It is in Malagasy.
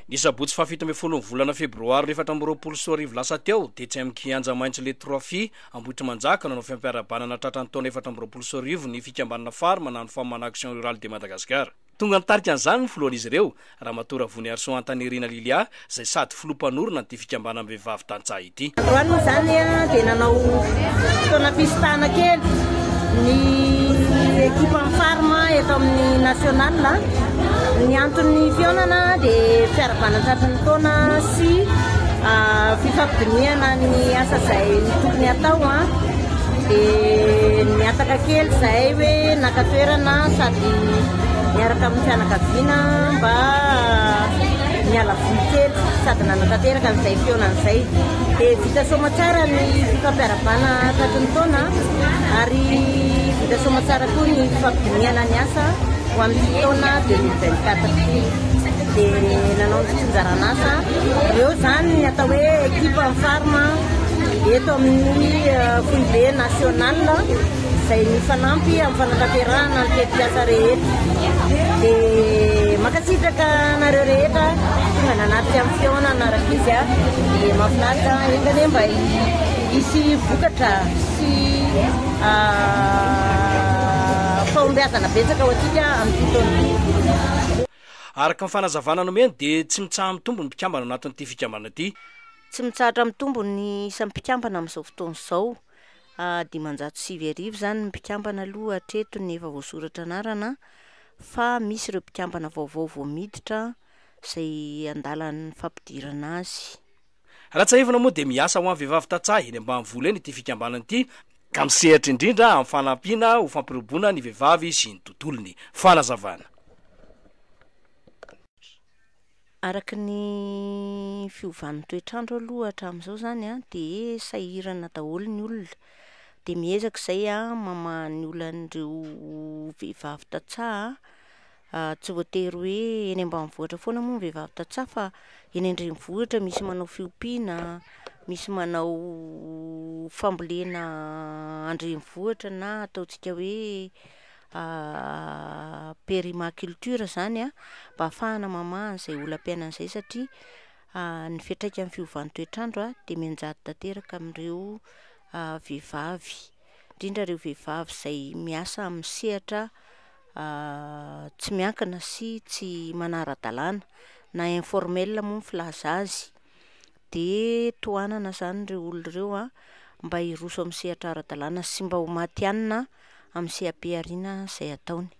Ny sabotsy fafito ambin'ny folo volana febroary 2024 lasa teo dia tsy amkianja maintso le trofi ambohitra manjaka nanao fiampiarabana tratran'ny taona 2024 ny fikambanana fary manano famana action rurale de Madagascar. Tonga nitarika an'izany ny filohan'izy ireo Ramatoa Ravony Arson Antanirina Lilia zay sady filompanorona ty fikambana amin'ny vehivavy tantsaha ity. Androany zany dia nanao fotoana fistana kely ny ekipa farma eto amin'ny national. Ny antony fionana dia fiarabana tratran'ny taona sy fifampidiniana ny asa zay tokony atao dia niataka kely zay hoe nakatoerana sady miaraka amin'ny fianakaviana mba miala voly kely sady nanatanteraka n'izay fionan'izay dia vita soma tsara ny fifampiarabana tratran'ny taona ary vita soma tsara koa ny fifampidiniana ny asa ho amin'ny taona 2024 dia nanao ny fitsinjaran'asa ireo zany ny atao hoe ekipa amin'ny farma eto amin'ny foibe national zay ny fanampy amin'ny fanatanterahana ny tetikasa rehetra dia makasitraka nareo rehetra tonga nanatrika amin'ny fiona anaraka izy dia mahafinaritra engany mba hisy vokatra sy fahombiazana betsaka ho atsika amin'ny fotoana. Araka ny fanazavana nomeny dia tsy mitsaha mitombo ny mpikambana anatin'ity fikambana ity. Tsy mitsahatra mitombo ny isan'ny mpikambana amin'izao fotoana izao. 507 zany ny mpikambana aloha hatreto ny efa voasoratra anarana fa misy ireo mpikambana vaovao vao miditra izay andalan'ny fampidirana azy. Ratsahivana moa dia miasa ho amin'ny vehivavy tantsaha eny ambanivola eny ity fikambanana ity ka misehatra indrindra amin'ny fanampiana ho fampirobona ny vehivavy sy ny tontolony. Fanazavana. Araka ny fiovan'ny toetrandro aloha hatramin'izao zany dia sahirana daholo ny olona dia miezaka izay mamany olan'ireo vehivavy tantsaha tsy voatery hoe eny ambanivohitra foana moa ny vehivavy tantsaha fa eny andrenivohitra misy manao fiompiana, misy manao fambolena andrenivohitra na ataontsika hoe perimaculture zany mba ahafahana mamaha an'izay olam-piainan'izay satria ny fiantraikan'ny fiovan'ny toetrandro dia mianjady tanteraka amin'ireo vehivavy indrindra ireo vehivavy izay miasa amin'ny sehatra tsy miankina sy tsy manara-dalàna na informel moa ny filaza azy dia tohanana zany ireo olona ireo mba hiroso amin'ny sehatra ara-dalàna sy mba ho maty hanina amin'ny seha-pihariana izay ataony.